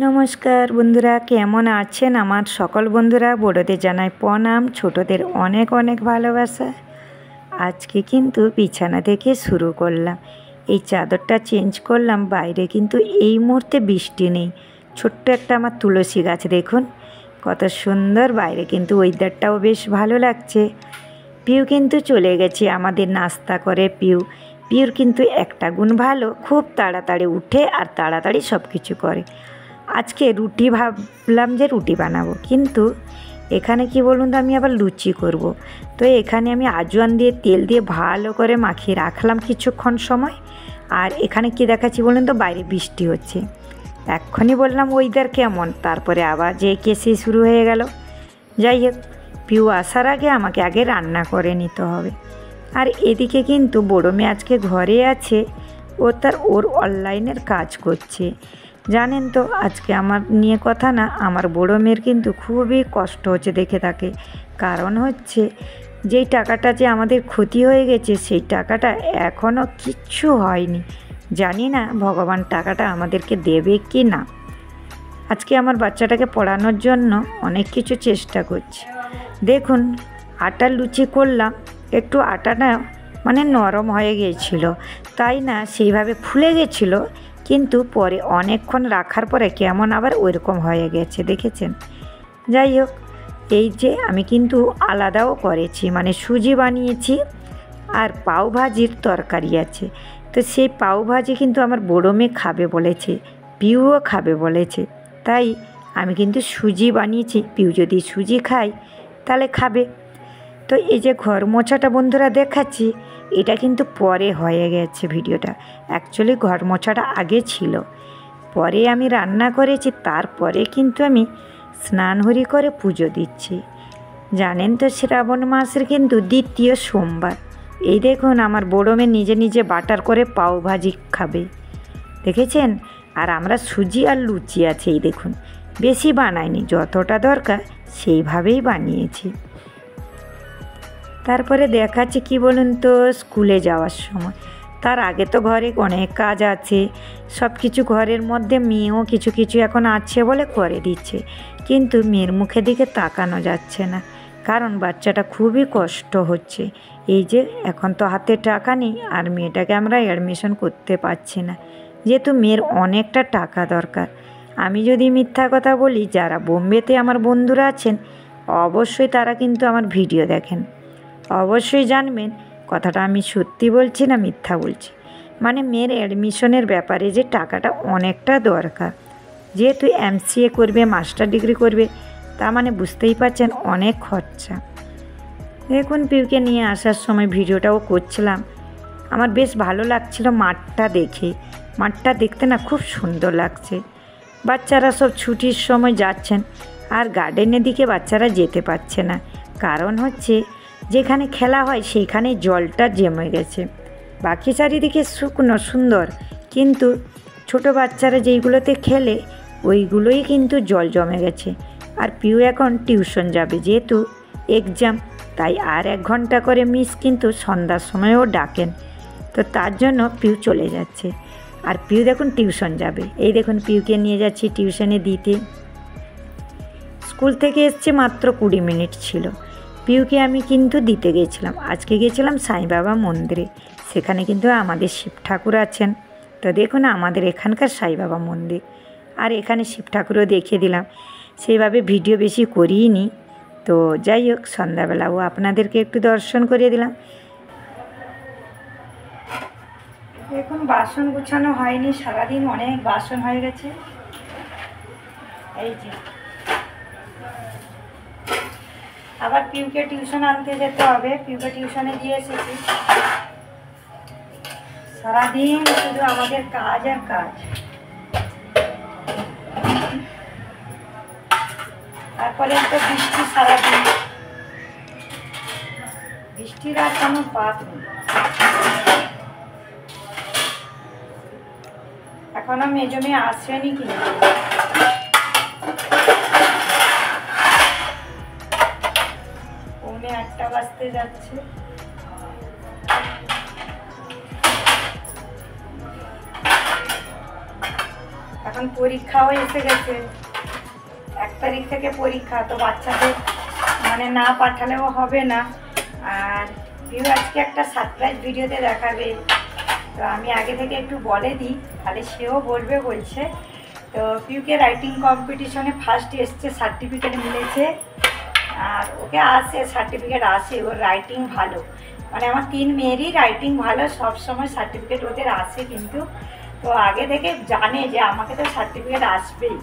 নমস্কার বন্ধুরা, কেমন আছেন আমার সকল বন্ধুরা? বড়দের জানাই প্রণাম, ছোটদের অনেক অনেক ভালোবাসা। আজকে কিন্তু বিছানা থেকে শুরু করলাম, এই চাদরটা চেঞ্জ করলাম। বাইরে কিন্তু এই মুহূর্তে বৃষ্টি নেই। ছোট্ট একটা আমার তুলসী গাছ দেখুন কত সুন্দর। বাইরে কিন্তু ওয়েদারটাও বেশ ভালো লাগছে। পিউ কিন্তু চলে গেছে আমাদের নাস্তা করে। পিউর কিন্তু একটা গুণ ভালো, খুব তাড়াতাড়ি উঠে আর তাড়াতাড়ি সব কিছু করে। আজকে রুটি ভাবলাম যে রুটি বানাবো, কিন্তু এখানে কি বলুন তো, আমি আবার লুচি করব। তো এখানে আমি আজওয়ান দিয়ে তেল দিয়ে ভালো করে মাখিয়ে রাখলাম কিছুক্ষণ সময়। আর এখানে কি দেখাচ্ছি বলুন তো, বাইরে বৃষ্টি হচ্ছে। এক্ষুনি বললাম ওয়েদার কেমন, তারপরে আবার যে কেসে শুরু হয়ে গেল। যাই হোক, পিউ আসার আগে আমাকে আগে রান্না করে নিতে হবে। আর এদিকে কিন্তু বড় মেয়ে আজকে ঘরে আছে, ওর অনলাইনের কাজ করছে। জানেন তো, আজকে আমার নিয়ে কথা না, আমার বড় মেয়ের কিন্তু খুবই কষ্ট হচ্ছে দেখে তাকে। কারণ হচ্ছে, যেই টাকাটা যে আমাদের ক্ষতি হয়ে গেছে, সেই টাকাটা এখনও কিচ্ছু হয়নি। জানি না ভগবান টাকাটা আমাদেরকে দেবে কি না। আজকে আমার বাচ্চাটাকে পড়ানোর জন্য অনেক কিছু চেষ্টা করছি। দেখুন, আটার লুচি করলাম, একটু আটাটা মানে নরম হয়ে গিয়েছিল, তাই না সেইভাবে ফুলে গেছিলো। কিন্তু পরে অনেকক্ষণ রাখার পরে কেমন আবার ওইরকম হয়ে গেছে, দেখেছেন? যাই হোক, এই যে আমি কিন্তু আলাদাও করেছি, মানে সুজি বানিয়েছি আর পাও ভাজির তরকারি আছে। তো সেই পাও ভাজি কিন্তু আমার বড় মেয়ে খাবে বলেছে, পিউও খাবে বলেছে, তাই আমি কিন্তু সুজি বানিয়েছি। পিউ যদি সুজি খায় তাহলে খাবে। তো এই যে ঘর মোছাটা বন্ধুরা দেখাচ্ছি, এটা কিন্তু পরে হয়ে গেছে ভিডিওটা। অ্যাকচুয়ালি ঘর মোছাটা আগে ছিল, পরে আমি রান্না করেছি, তারপরে কিন্তু আমি স্নানহরি করে পুজো দিচ্ছি। জানেন তো, শ্রাবণ মাসের কিন্তু দ্বিতীয় সোমবার। এই দেখুন, আমার বড় মেয়ে নিজে নিজে বাটার করে পাও ভাজি খাবে, দেখেছেন? আর আমরা সুজি আর লুচি আছে, এই দেখুন, বেশি বানাইনি, যতটা দরকার সেইভাবেই বানিয়েছি। তারপরে দেখাচ্ছি কি বলুন তো, স্কুলে যাওয়ার সময়। তার আগে তো ঘরে অনেক কাজ আছে, সব কিছু ঘরের মধ্যে মেয়েও কিছু কিছু এখন আছে বলে করে দিচ্ছে, কিন্তু মেয়ের মুখের দিকে তাকানো যাচ্ছে না, কারণ বাচ্চাটা খুবই কষ্ট হচ্ছে। এই যে এখন তো হাতে টাকা নেই, আর মেয়েটাকে আমরা অ্যাডমিশন করতে পারছি না, যেহেতু মেয়ের অনেকটা টাকা দরকার। আমি যদি মিথ্যা কথা বলি, যারা বোম্বেতে আমার বন্ধুরা আছেন অবশ্যই তারা কিন্তু আমার ভিডিও দেখেন, অবশ্যই জানবেন কথাটা আমি সত্যি বলছি না মিথ্যা বলছি। মানে মেয়ের অ্যাডমিশনের ব্যাপারে যে টাকাটা অনেকটা দরকার, যেহেতু MCA করবে, মাস্টার ডিগ্রি করবে, তা মানে বুঝতেই পারছেন অনেক খরচা। দেখুন, পিউকে নিয়ে আসার সময় ভিডিওটাও করছিলাম, আমার বেশ ভালো লাগছিল মাঠটা দেখে। মাঠটা দেখতে না খুব সুন্দর লাগছে। বাচ্চারা সব ছুটির সময় যাচ্ছেন, আর গার্ডেনের দিকে বাচ্চারা যেতে পারছে না, কারণ হচ্ছে যেখানে খেলা হয় সেইখানে জলটা জমে গেছে। বাকি চারিদিকে শুকনো সুন্দর, কিন্তু ছোট বাচ্চারা যেইগুলোতে খেলে ওইগুলোই কিন্তু জল জমে গেছে। আর পিউ এখন টিউশন যাবে, যেহেতু এক্সাম, তাই আর 1 ঘন্টা করে মিস কিন্তু সন্ধ্যার সময়ও ডাকেন, তো তার জন্য পিউ চলে যাচ্ছে। আর পিউ দেখুন টিউশন যাবে, এই দেখুন পিউকে নিয়ে যাচ্ছি টিউশনে দিতে। স্কুল থেকে এসছে মাত্র 20 মিনিট ছিল। পিউকে আমি কিন্তু দিতে গেছিলাম, আজকে গেছিলাম সাই বাবা মন্দিরে, সেখানে কিন্তু আমাদের শিব ঠাকুর আছেন। তো দেখুন আমাদের এখানকার সাই বাবা মন্দির, আর এখানে শিব ঠাকুরও দেখিয়ে দিলাম। সেইভাবে ভিডিও বেশি করিনি, তো যাই হোক সন্ধ্যাবেলাও আপনাদেরকে একটু দর্শন করিয়ে দিলাম। দেখুন বাসন গুছানো হয়নি, সারাদিন অনেক বাসন হয়ে গেছে। এই যে আবার পিউকে টিউশন আনতে যেতে হবে, পিউকে টিউশনে দিয়ে এসেছি। সারাদিন শুধু আমাদের কাজ আর কাজ। তারপরে তো বৃষ্টি, সারাদিন বৃষ্টির আর কোনো পাত নেই। এখনো মেজো মেয়ে আসেনি কিন্তু। পৌনে 8টা বাজতে যাচ্ছে। এখন এখন পরীক্ষাও এসে গেছে, 1 তারিখ থেকে পরীক্ষা, তো বাচ্চাদের মানে না পাঠালেও হবে না। আর পিউ আজকে একটা সারপ্রাইজ ভিডিওতে দেখাবে, তো আমি আগে থেকে একটু বলে দিই, তাহলে সেও বলবে বলছে। তো পিউকে রাইটিং কম্পিটিশনে ফার্স্ট এসছে, সার্টিফিকেট মিলেছে, আর ওকে আসে সার্টিফিকেট আসে, ওর রাইটিং ভালো, মানে আমার 3 মেয়েরই রাইটিং ভালো, সব সময় সার্টিফিকেট ওদের আসে, কিন্তু তো আগে থেকে জানে যে আমাকে তো সার্টিফিকেট আসবেই।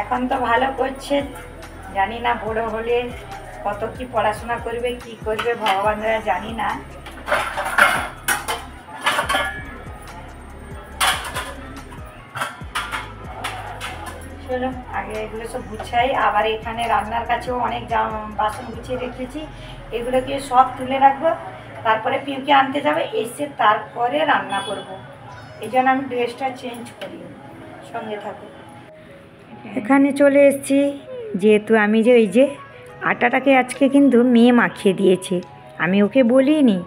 এখন তো ভালো করছে, জানি না বড় হলে কত কি পড়াশোনা করবে, কি করবে ভগবানরা জানি না। চলো আগে এগুলো সব গুছাই, আবার এখানে রান্নার কাছেও অনেক বাসন গুছিয়ে রেখেছি, এগুলোকে সব তুলে রাখবো, তারপরে পিউকে আনতে যাবে, এসে তারপরে রান্না করব। এই জন্য আমি ড্রেসটা চেঞ্জ করি, সঙ্গে থাকো। এখানে চলে এসেছি, যেহেতু আমি যে ওই যে আটাটাকে আজকে কিন্তু মেয়ে মাখিয়ে দিয়েছে, আমি ওকে বলিনি,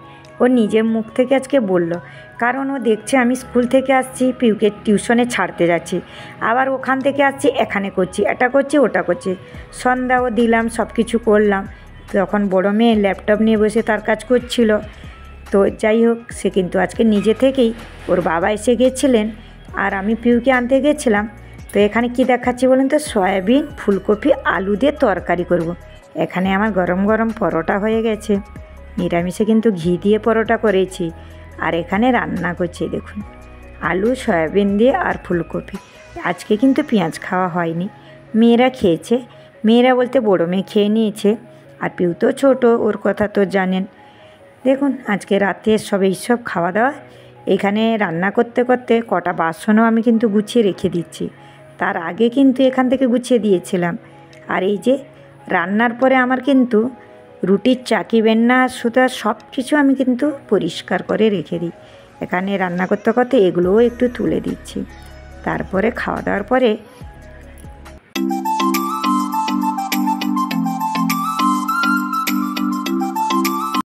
ও নিজের মুখ থেকে আজকে বলল, কারণ ও দেখছে আমি স্কুল থেকে আসছি, পিউকে টিউশনে ছাড়তে যাচ্ছি, আবার ওখান থেকে আসছি এখানে করছি, এটা করছি ওটা করছি, সন্ধ্যাও দিলাম, সব কিছু করলাম। তখন বড় মেয়ে ল্যাপটপ নিয়ে বসে তার কাজ করছিল। তো যাই হোক, সে কিন্তু আজকে নিজে থেকেই, ওর বাবা এসে গেছিলেন আর আমি পিউকে আনতে গেছিলাম। তো এখানে কি দেখাচ্ছি বলুন তো, সয়াবিন ফুলকপি আলু দিয়ে তরকারি করব। এখানে আমার গরম গরম পরোটা হয়ে গেছে, নিরামিষে কিন্তু ঘি দিয়ে পরোটা করেছি, আর এখানে রান্না করছি দেখুন, আলু সয়াবিন দিয়ে আর ফুলকপি। আজকে কিন্তু পেঁয়াজ খাওয়া হয়নি, মেয়েরা খেয়েছে, মেয়েরা বলতে বড় মেয়ে খেয়ে নিয়েছে, আর পিউ তো ছোটো, ওর কথা তো জানেন। দেখুন আজকে রাতে সব এইসব খাওয়া দাওয়া। এখানে রান্না করতে করতে কটা বাসনও আমি কিন্তু গুছিয়ে রেখে দিচ্ছি, তার আগে কিন্তু এখান থেকে গুছিয়ে দিয়েছিলাম। আর এই যে রান্নার পরে আমার কিন্তু রুটির চাকি বেন্না সুতা সব কিছু আমি কিন্তু পরিষ্কার করে রেখে দিই। এখানে রান্না করতে করতে এগুলোও একটু তুলে দিচ্ছি। তারপরে খাওয়া দাওয়ার পরে